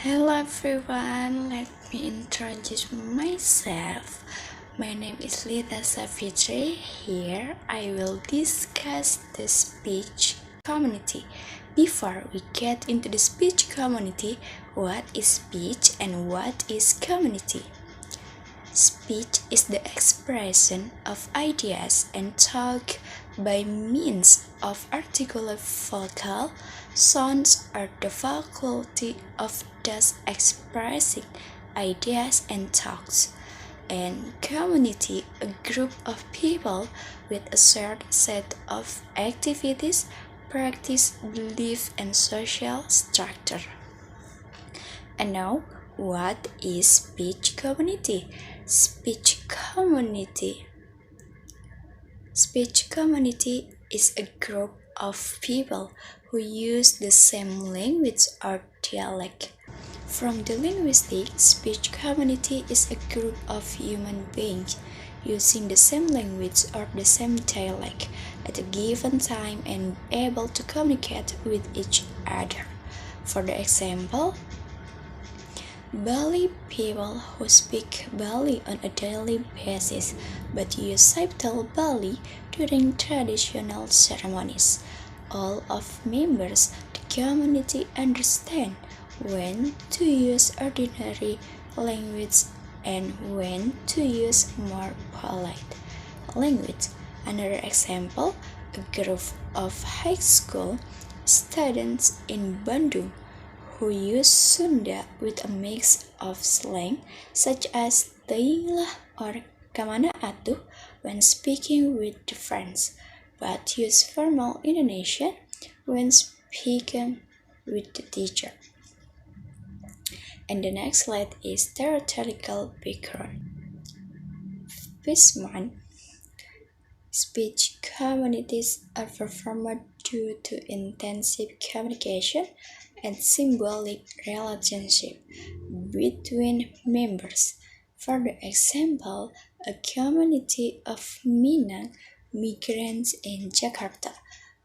Hello everyone, let me introduce myself. My name is Lita Safitri. Here I will discuss the speech community. Before we get into the speech community, what is speech and what is community? Speech is the expression of ideas and talk by means of articulate vocal sounds or the faculty of thus expressing ideas and thoughts. And community, a group of people with a shared set of activities, practice, belief, and social structure. And now, what is speech community? Speech community. Speech community is a group of people who use the same language or dialect. From the linguistic, speech community is a group of human beings using the same language or the same dialect at a given time and able to communicate with each other. For the example, Bali people who speak Bali on a daily basis but use subtle Bali during traditional ceremonies. All of members the community understand when to use ordinary language and when to use more polite language. Another example, a group of high school students in Bandung who use Sunda with a mix of slang such as Tailah or Kamana Atuh when speaking with friends, but use formal Indonesian when speaking with the teacher. And the next slide is theoretical background. Fisman, speech communities are formed due to intensive communication and symbolic relationship between members. For example, a community of Minang migrants in Jakarta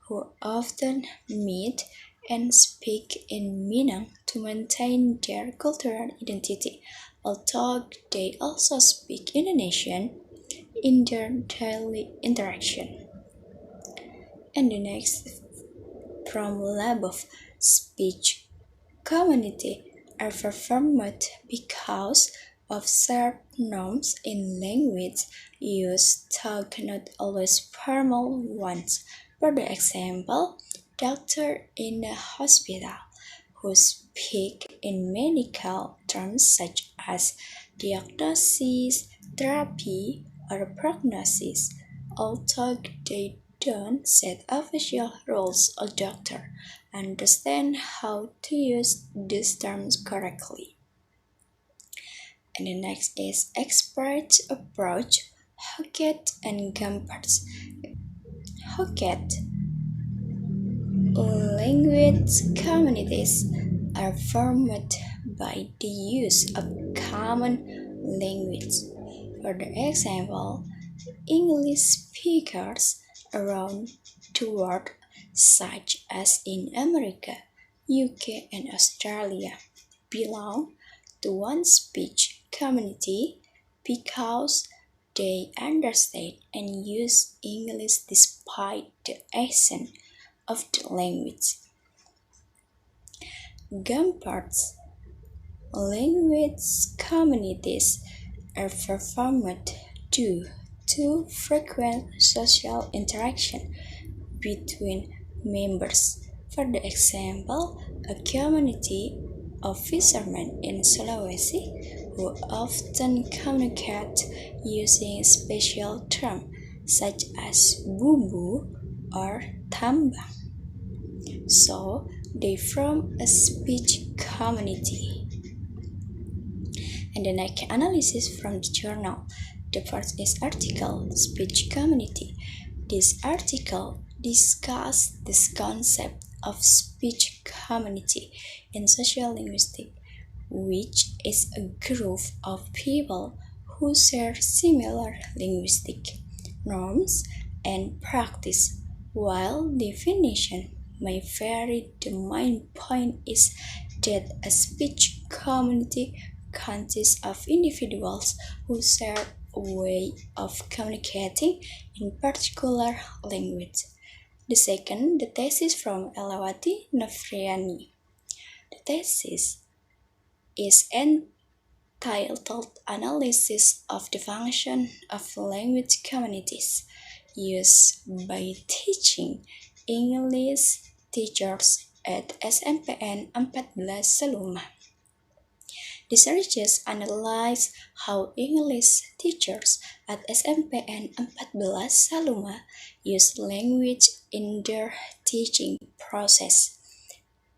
who often meet and speak in Minang to maintain their cultural identity, although they also speak Indonesian in their daily interaction. And the next, from Labov, speech community are formed because of shared norms in language use, though not always formal ones. For example, doctors in a hospital who speak in medical terms such as diagnosis, therapy, or prognosis, although they don't set official rules, a doctor understand how to use these terms correctly. And the next is expert approach, Hocket and Gumpert's. Hocket language communities are formed by the use of common language. For example, English speakers around the world, such as in America, UK, and Australia, belong to one speech community because they understand and use English despite the accent of the language. Gumpert's language communities are formed due to frequent social interaction between members. For example, a community of fishermen in Sulawesi who often communicate using special terms such as bumbu or tambang. So, they form a speech community. And the next analysis from the journal. The first is article, speech community. This article discusses this concept of speech community in social linguistics, which is a group of people who share similar linguistic norms and practice. While definition may vary, the main point is that a speech community consists of individuals who share a way of communicating in particular language. The second, the thesis from Elawati Nafriani. The thesis is entitled Analysis of the Function of Language Communities Used by Teaching English Teachers at SMPN 14 Saluma. The researchers analyze how English teachers at SMPN 14 Saluma use language in their teaching process.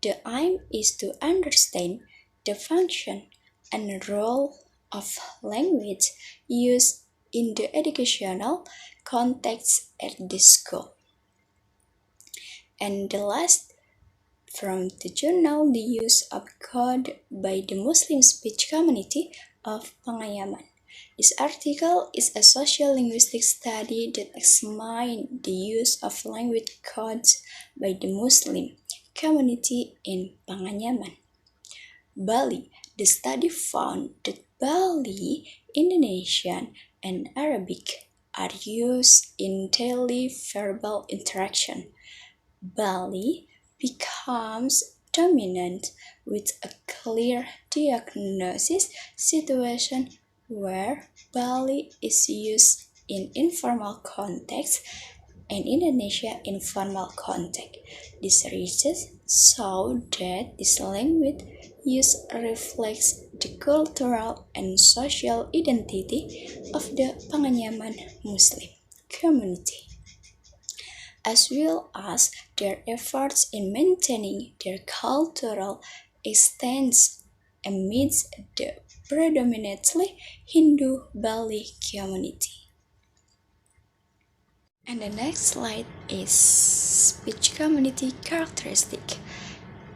The aim is to understand the function and role of language used in the educational context at the school. And the last, from the journal The Use of Code by the Muslim Speech Community of Pangayaman. This article is a social-linguistic study that examines the use of language codes by the Muslim community in Pangayaman. Bali. The study found that Bali, Indonesian, and Arabic are used in daily verbal interaction. Bali becomes dominant with a clear diagnosis situation where Bali is used in informal context and Indonesia in formal context. This research showed that this language use reflects the cultural and social identity of the Pangayaman Muslim community, as well as their efforts in maintaining their cultural existence amidst the predominantly Hindu Bali community. And the next slide is speech community characteristic.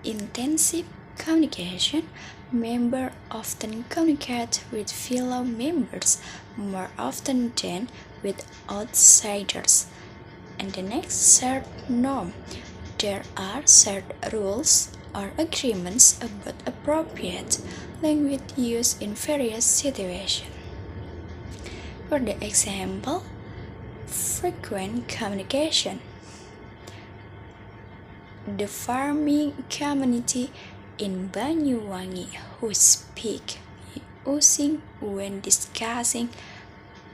Intensive communication. Members often communicate with fellow members more often than with outsiders. And the next, shared norm. There are shared rules or agreements about appropriate language use in various situations. For the example, frequent communication. The farming community in Banyuwangi who speak using when discussing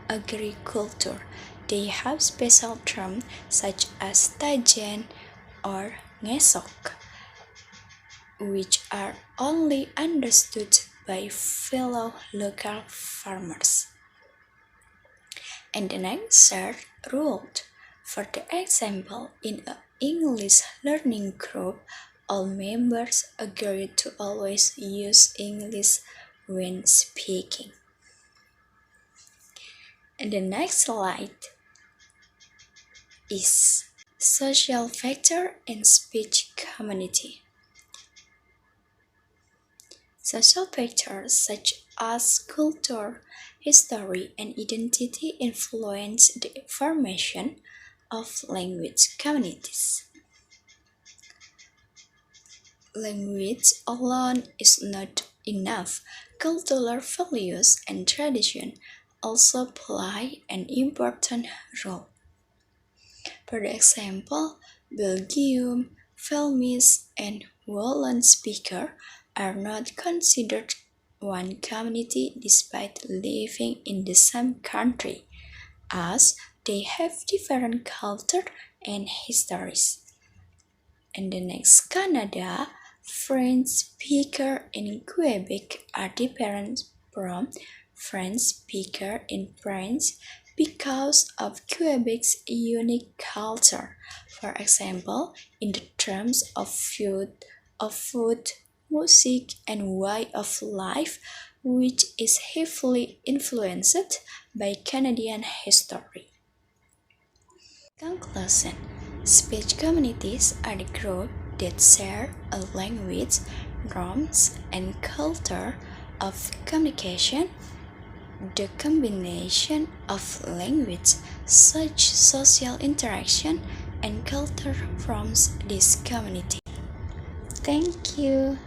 agriculture. They have special terms such as tajen or ngesok, which are only understood by fellow local farmers. And the next are ruled. For the example, in an English learning group, all members agree to always use English when speaking. And the next slide is social factor in speech community. Social factors such as culture, history, and identity influence the formation of language communities. Language alone is not enough. Cultural values and tradition also play an important role. For example, Belgium, Flemish, and Walloon speakers are not considered one community despite living in the same country, as they have different culture and histories. And the next, Canada, French speakers in Quebec are different from French speakers in France because of Quebec's unique culture. For example, in the terms of food, music, and way of life, which is heavily influenced by Canadian history. Conclusion. Speech communities are the groups that share a language, norms, and culture of communication. The combination of language, such social interaction, and culture forms this community. Thank you.